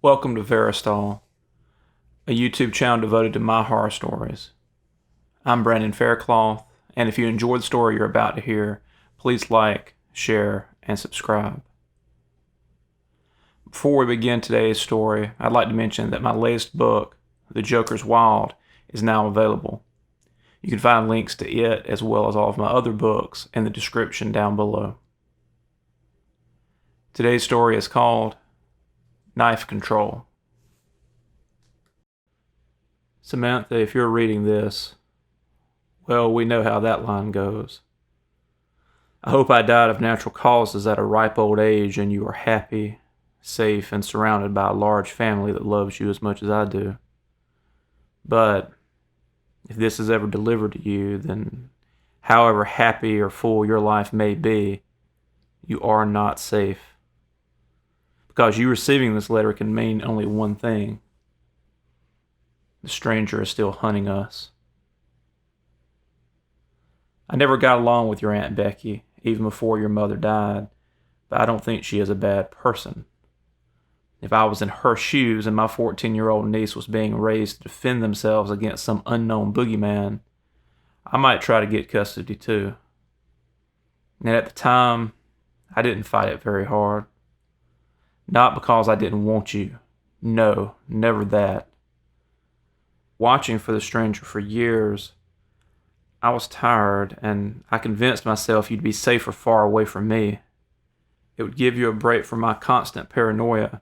Welcome to Verastahl, a YouTube channel devoted to my horror stories. I'm Brandon Faircloth, and if you enjoyed the story you're about to hear, please like, share, and subscribe. Before we begin today's story, I'd like to mention that my latest book, The Joker's Wild, is now available. You can find links to it as well as all of my other books in the description down below. Today's story is called Knife Control. Samantha, if you're reading this, well, we know how that line goes. I hope I died of natural causes at a ripe old age and you are happy, safe, and surrounded by a large family that loves you as much as I do. But if this is ever delivered to you, then however happy or full your life may be, you are not safe. Because you receiving this letter can mean only one thing. The stranger is still hunting us. I never got along with your Aunt Becky, even before your mother died, but I don't think she is a bad person. If I was in her shoes and my 14-year-old niece was being raised to defend themselves against some unknown boogeyman, I might try to get custody too. And at the time, I didn't fight it very hard. Not because I didn't want you. No, never that. Watching for the stranger for years, I was tired, and I convinced myself you'd be safer far away from me. It would give you a break from my constant paranoia,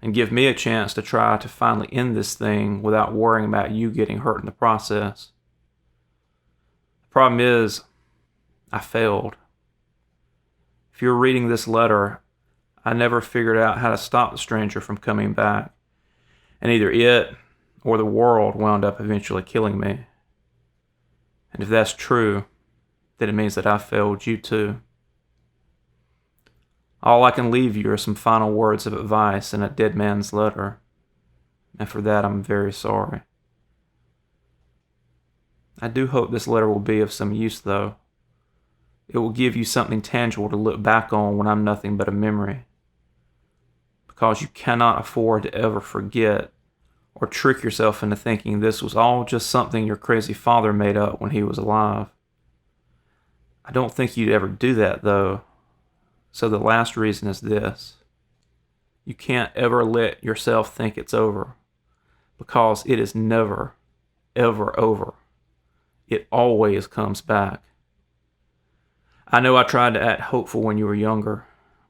and give me a chance to try to finally end this thing without worrying about you getting hurt in the process. The problem is, I failed. If you're reading this letter, I never figured out how to stop the stranger from coming back, and either it or the world wound up eventually killing me. And if that's true, then it means that I failed you too. All I can leave you are some final words of advice in a dead man's letter, and for that I'm very sorry. I do hope this letter will be of some use, though. It will give you something tangible to look back on when I'm nothing but a memory. Because you cannot afford to ever forget or trick yourself into thinking this was all just something your crazy father made up when he was alive. I don't think you'd ever do that, though. So the last reason is this. You can't ever let yourself think it's over, because it is never, ever over. It always comes back. I know I tried to act hopeful when you were younger,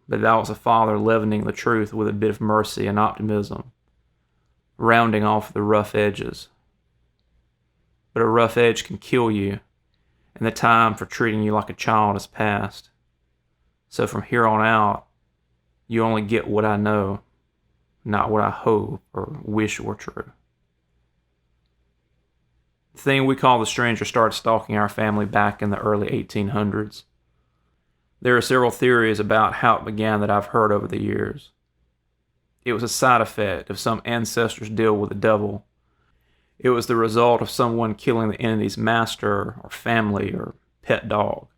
but that was a father leavening the truth with a bit of mercy and optimism, rounding off the rough edges. But a rough edge can kill you, and the time for treating you like a child has passed. So from here on out, you only get what I know, not what I hope or wish were true. The thing we call the stranger started stalking our family back in the early 1800s. There are several theories about how it began that I've heard over the years. It was a side effect of some ancestor's deal with the devil. It was the result of someone killing the entity's master or family or pet dog.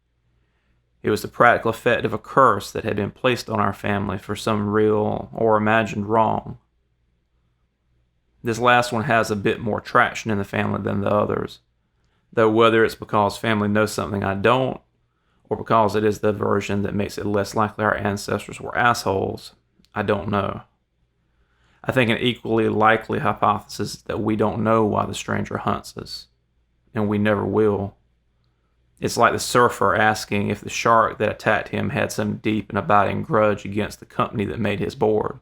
It was the practical effect of a curse that had been placed on our family for some real or imagined wrong. This last one has a bit more traction in the family than the others, though whether it's because family knows something I don't, or because it is the version that makes it less likely our ancestors were assholes, I don't know. I think an equally likely hypothesis is that we don't know why the stranger hunts us, and we never will. It's like the surfer asking if the shark that attacked him had some deep and abiding grudge against the company that made his board.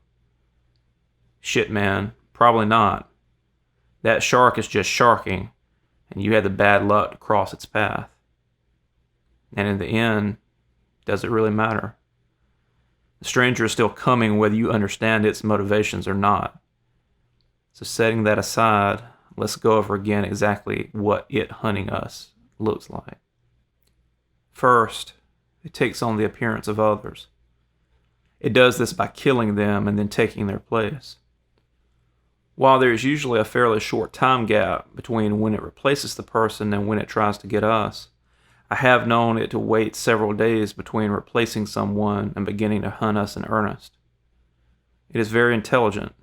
Shit, man, probably not. That shark is just sharking, and you had the bad luck to cross its path. And in the end, does it really matter? The stranger is still coming whether you understand its motivations or not. So setting that aside, let's go over again exactly what it hunting us looks like. First, it takes on the appearance of others. It does this by killing them and then taking their place. While there is usually a fairly short time gap between when it replaces the person and when it tries to get us, I have known it to wait several days between replacing someone and beginning to hunt us in earnest. It is very intelligent,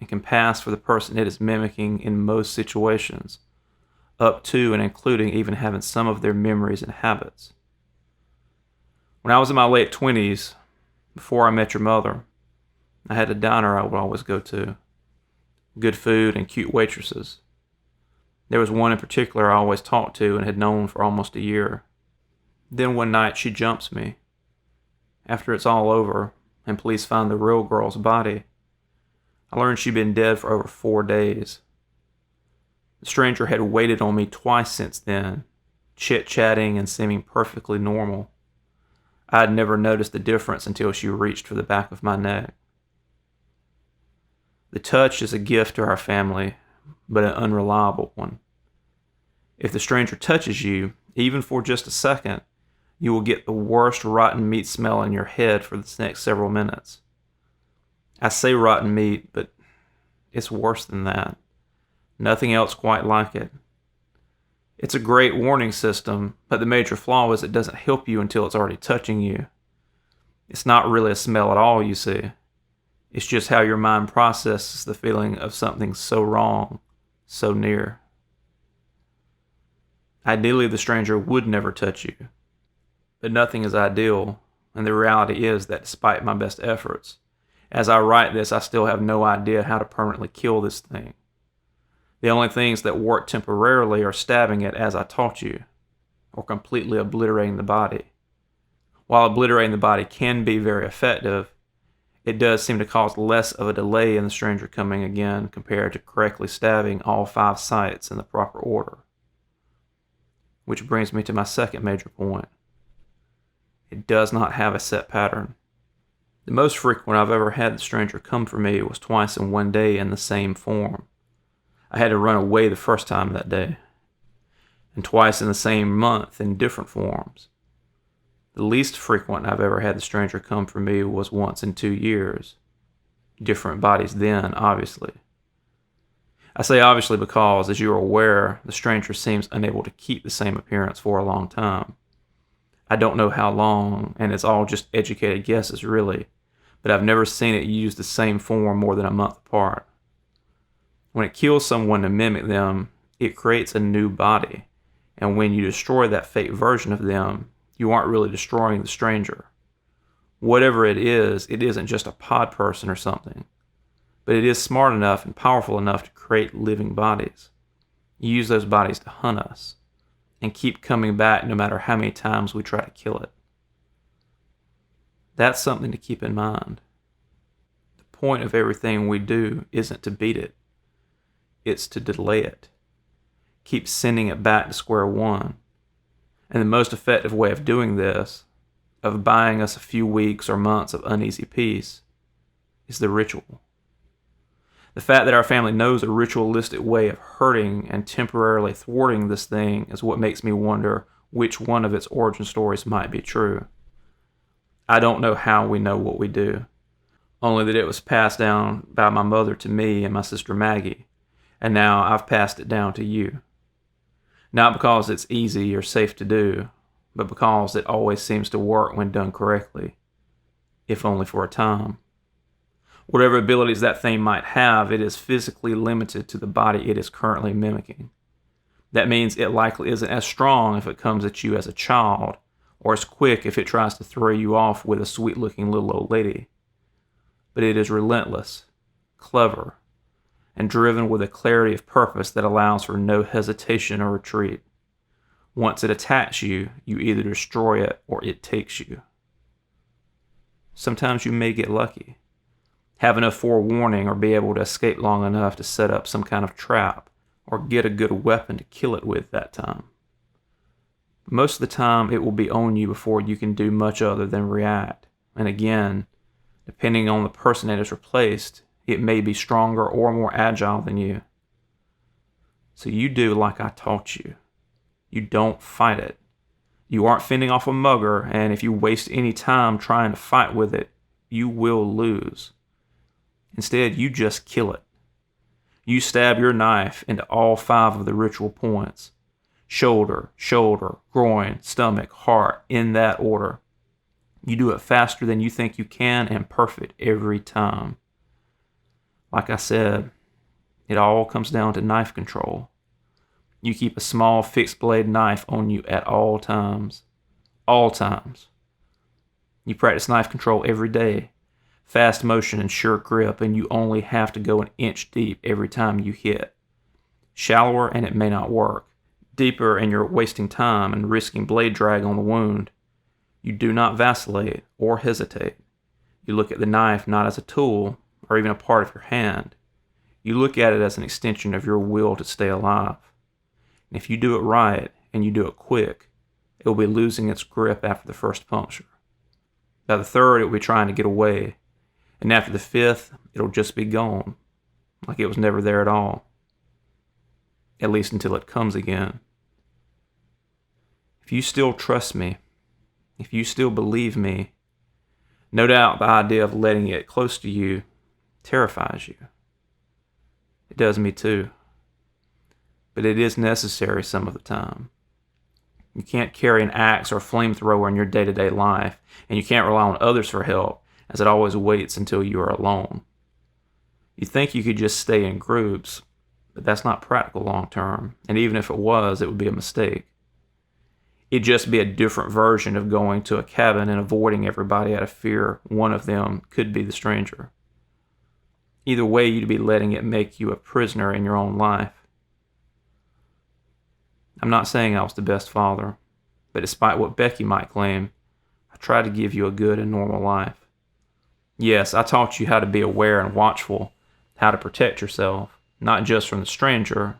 and can pass for the person it is mimicking in most situations, up to and including even having some of their memories and habits. When I was in my late 20s, before I met your mother, I had a diner I would always go to. Good food and cute waitresses. There was one in particular I always talked to and had known for almost a year. Then one night she jumps me. After it's all over and police find the real girl's body, I learned she'd been dead for over 4 days. The stranger had waited on me twice since then, chit-chatting and seeming perfectly normal. I had never noticed the difference until she reached for the back of my neck. The touch is a gift to our family, but an unreliable one. If the stranger touches you, even for just a second, you will get the worst rotten meat smell in your head for the next several minutes. I say rotten meat, but it's worse than that. Nothing else quite like it. It's a great warning system, but the major flaw is it doesn't help you until it's already touching you. It's not really a smell at all, you see. It's just how your mind processes the feeling of something so wrong, so near. Ideally, the stranger would never touch you. But nothing is ideal, and the reality is that despite my best efforts, as I write this, I still have no idea how to permanently kill this thing. The only things that work temporarily are stabbing it as I taught you, or completely obliterating the body. While obliterating the body can be very effective, it does seem to cause less of a delay in the stranger coming again compared to correctly stabbing all 5 sites in the proper order. Which brings me to my second major point. It does not have a set pattern. The most frequent I've ever had the stranger come for me was twice in one day in the same form. I had to run away the first time that day, and twice in the same month in different forms. The least frequent I've ever had the stranger come for me was once in 2 years. Different bodies then, obviously. I say obviously because, as you are aware, the stranger seems unable to keep the same appearance for a long time. I don't know how long, and it's all just educated guesses really, but I've never seen it use the same form more than a month apart. When it kills someone to mimic them, it creates a new body, and when you destroy that fake version of them, you aren't really destroying the stranger. Whatever it isn't just a pod person or something, but it is smart enough and powerful enough to create living bodies. You use those bodies to hunt us, and keep coming back no matter how many times we try to kill it. That's something to keep in mind. The point of everything we do isn't to beat it. It's to delay it. Keep sending it back to square one. And the most effective way of doing this, of buying us a few weeks or months of uneasy peace, is the ritual. The fact that our family knows a ritualistic way of hurting and temporarily thwarting this thing is what makes me wonder which one of its origin stories might be true. I don't know how we know what we do, only that it was passed down by my mother to me and my sister Maggie, and now I've passed it down to you. Not because it's easy or safe to do, but because it always seems to work when done correctly, if only for a time. Whatever abilities that thing might have, it is physically limited to the body it is currently mimicking. That means it likely isn't as strong if it comes at you as a child, or as quick if it tries to throw you off with a sweet-looking little old lady. But it is relentless, clever, and driven with a clarity of purpose that allows for no hesitation or retreat. Once it attacks you, you either destroy it or it takes you. Sometimes you may get lucky, have enough forewarning, or be able to escape long enough to set up some kind of trap or get a good weapon to kill it with that time. But most of the time, it will be on you before you can do much other than react. And again, depending on the person it has replaced, it may be stronger or more agile than you. So you do like I taught you. You don't fight it. You aren't fending off a mugger, and if you waste any time trying to fight with it, you will lose. Instead, you just kill it. You stab your knife into all 5 of the ritual points. Shoulder, groin, stomach, heart, in that order. You do it faster than you think you can and perfect every time. Like I said, it all comes down to knife control. You keep a small fixed blade knife on you at all times. All times. You practice knife control every day. Fast motion and sure grip, and you only have to go an inch deep every time you hit. Shallower and it may not work. Deeper and you're wasting time and risking blade drag on the wound. You do not vacillate or hesitate. You look at the knife not as a tool or even a part of your hand. You look at it as an extension of your will to stay alive. And if you do it right and you do it quick, it will be losing its grip after the first puncture. By the third, it will be trying to get away. And after the fifth, it'll just be gone, like it was never there at all. At least until it comes again. If you still trust me, if you still believe me, no doubt the idea of letting it close to you terrifies you. It does me too. But it is necessary some of the time. You can't carry an axe or flamethrower in your day-to-day life, and you can't rely on others for help, as it always waits until you are alone. You think you could just stay in groups, but that's not practical long-term, and even if it was, it would be a mistake. It'd just be a different version of going to a cabin and avoiding everybody out of fear one of them could be the stranger. Either way, you'd be letting it make you a prisoner in your own life. I'm not saying I was the best father, but despite what Becky might claim, I tried to give you a good and normal life. Yes, I taught you how to be aware and watchful, how to protect yourself, not just from the stranger,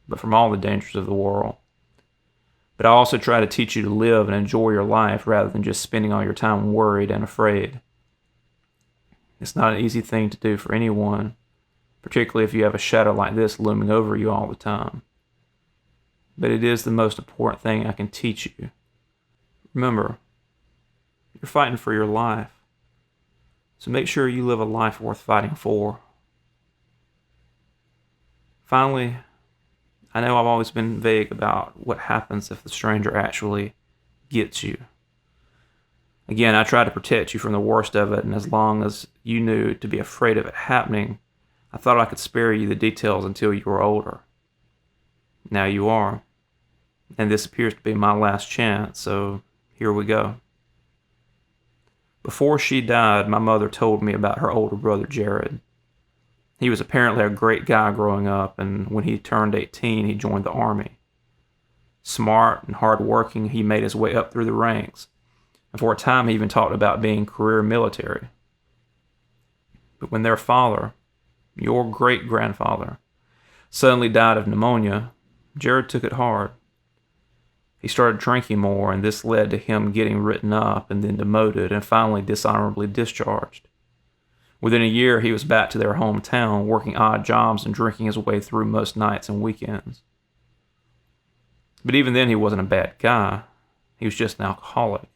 but from all the dangers of the world. But I also try to teach you to live and enjoy your life rather than just spending all your time worried and afraid. It's not an easy thing to do for anyone, particularly if you have a shadow like this looming over you all the time. But it is the most important thing I can teach you. Remember, you're fighting for your life, so make sure you live a life worth fighting for. Finally, I know I've always been vague about what happens if the stranger actually gets you. Again, I try to protect you from the worst of it, and as long as you knew to be afraid of it happening, I thought I could spare you the details until you were older. Now you are. And this appears to be my last chance, so here we go. Before she died, my mother told me about her older brother, Jared. He was apparently a great guy growing up, and when he turned 18, he joined the Army. Smart and hard-working, he made his way up through the ranks, and for a time he even talked about being career military. But when their father, your great-grandfather, suddenly died of pneumonia, Jared took it hard. He started drinking more, and this led to him getting written up and then demoted and finally dishonorably discharged. Within a year, he was back to their hometown, working odd jobs and drinking his way through most nights and weekends. But even then, he wasn't a bad guy. He was just an alcoholic.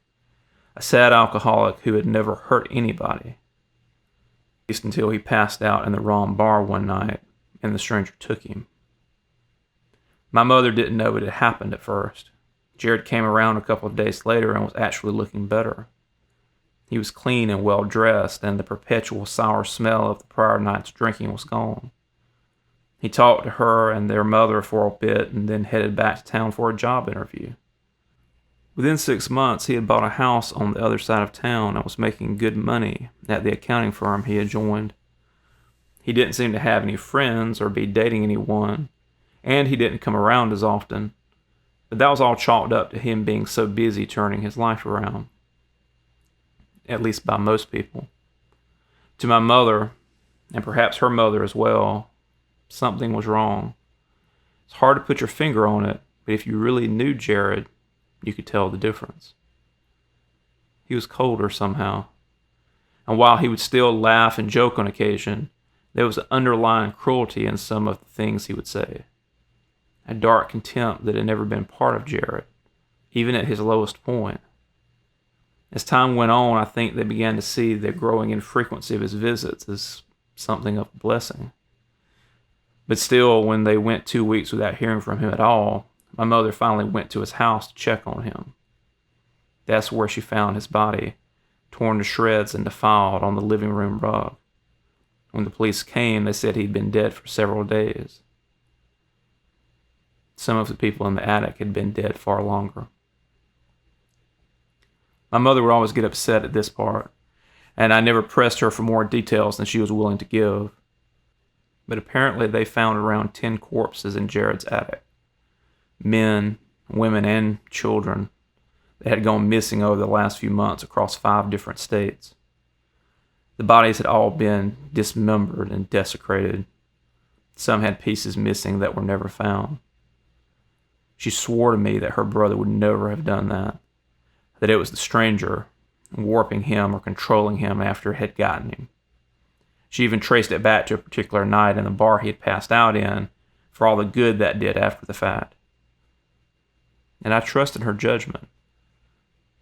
A sad alcoholic who had never hurt anybody. At least until he passed out in the wrong bar one night, and the stranger took him. My mother didn't know it had happened at first. Jared came around a couple of days later and was actually looking better. He was clean and well-dressed, and the perpetual sour smell of the prior night's drinking was gone. He talked to her and their mother for a bit and then headed back to town for a job interview. Within 6 months, he had bought a house on the other side of town and was making good money at the accounting firm he had joined. He didn't seem to have any friends or be dating anyone, and he didn't come around as often. But that was all chalked up to him being so busy turning his life around. At least by most people. To my mother, and perhaps her mother as well, something was wrong. It's hard to put your finger on it, but if you really knew Jared, you could tell the difference. He was colder somehow. And while he would still laugh and joke on occasion, there was an underlying cruelty in some of the things he would say. A dark contempt that had never been part of Jared, even at his lowest point. As time went on, I think they began to see the growing infrequency of his visits as something of a blessing. But still, when they went 2 weeks without hearing from him at all, my mother finally went to his house to check on him. That's where she found his body, torn to shreds and defiled on the living room rug. When the police came, they said he'd been dead for several days. Some of the people in the attic had been dead far longer. My mother would always get upset at this part, and I never pressed her for more details than she was willing to give. But apparently they found around 10 corpses in Jared's attic. Men, women, and children that had gone missing over the last few months across 5 different states. The bodies had all been dismembered and desecrated. Some had pieces missing that were never found. She swore to me that her brother would never have done that it it was the stranger warping him or controlling him after it had gotten him. She even traced it back to a particular night in the bar he had passed out in, for all the good that did after the fact. And I trusted her judgment.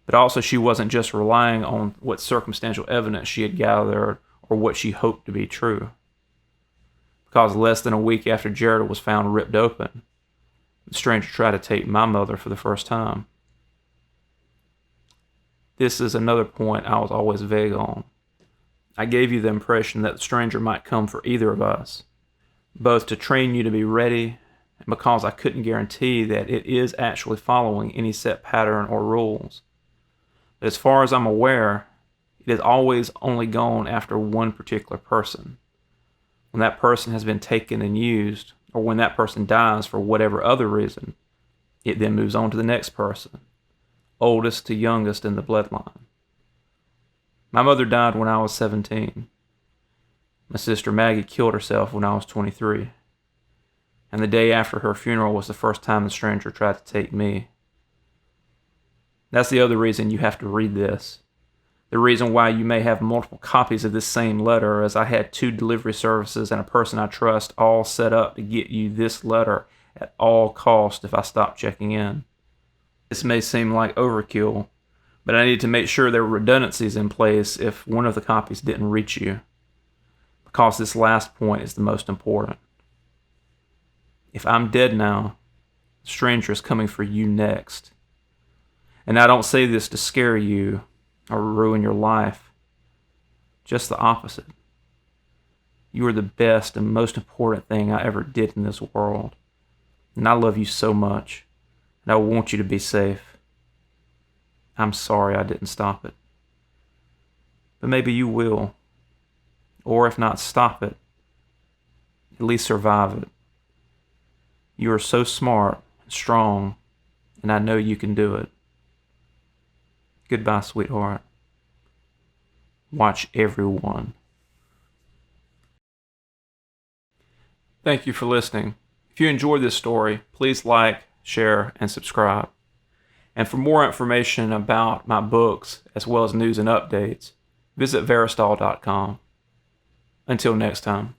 But also she wasn't just relying on what circumstantial evidence she had gathered or what she hoped to be true. Because less than a week after Jared was found ripped open, the stranger tried to take my mother for the first time. This is another point I was always vague on. I gave you the impression that the stranger might come for either of us, both to train you to be ready and because I couldn't guarantee that it is actually following any set pattern or rules. But as far as I'm aware, it has always only gone after one particular person. When that person has been taken and used, or when that person dies for whatever other reason, it then moves on to the next person, oldest to youngest in the bloodline. My mother died when I was 17. My sister Maggie killed herself when I was 23. And the day after her funeral was the first time the stranger tried to take me. That's the other reason you have to read this. The reason why you may have multiple copies of this same letter, as I had 2 delivery services and a person I trust all set up to get you this letter at all costs if I stop checking in. This may seem like overkill, but I needed to make sure there were redundancies in place if one of the copies didn't reach you, because this last point is the most important. If I'm dead now, the stranger is coming for you next. And I don't say this to scare you or ruin your life. Just the opposite. You are the best and most important thing I ever did in this world. And I love you so much. And I want you to be safe. I'm sorry I didn't stop it. But maybe you will. Or if not stop it, at least survive it. You are so smart and strong, and I know you can do it. Goodbye, sweetheart. Watch everyone. Thank you for listening. If you enjoyed this story, please like, share, and subscribe. And for more information about my books, as well as news and updates, visit Verastahl.com. Until next time.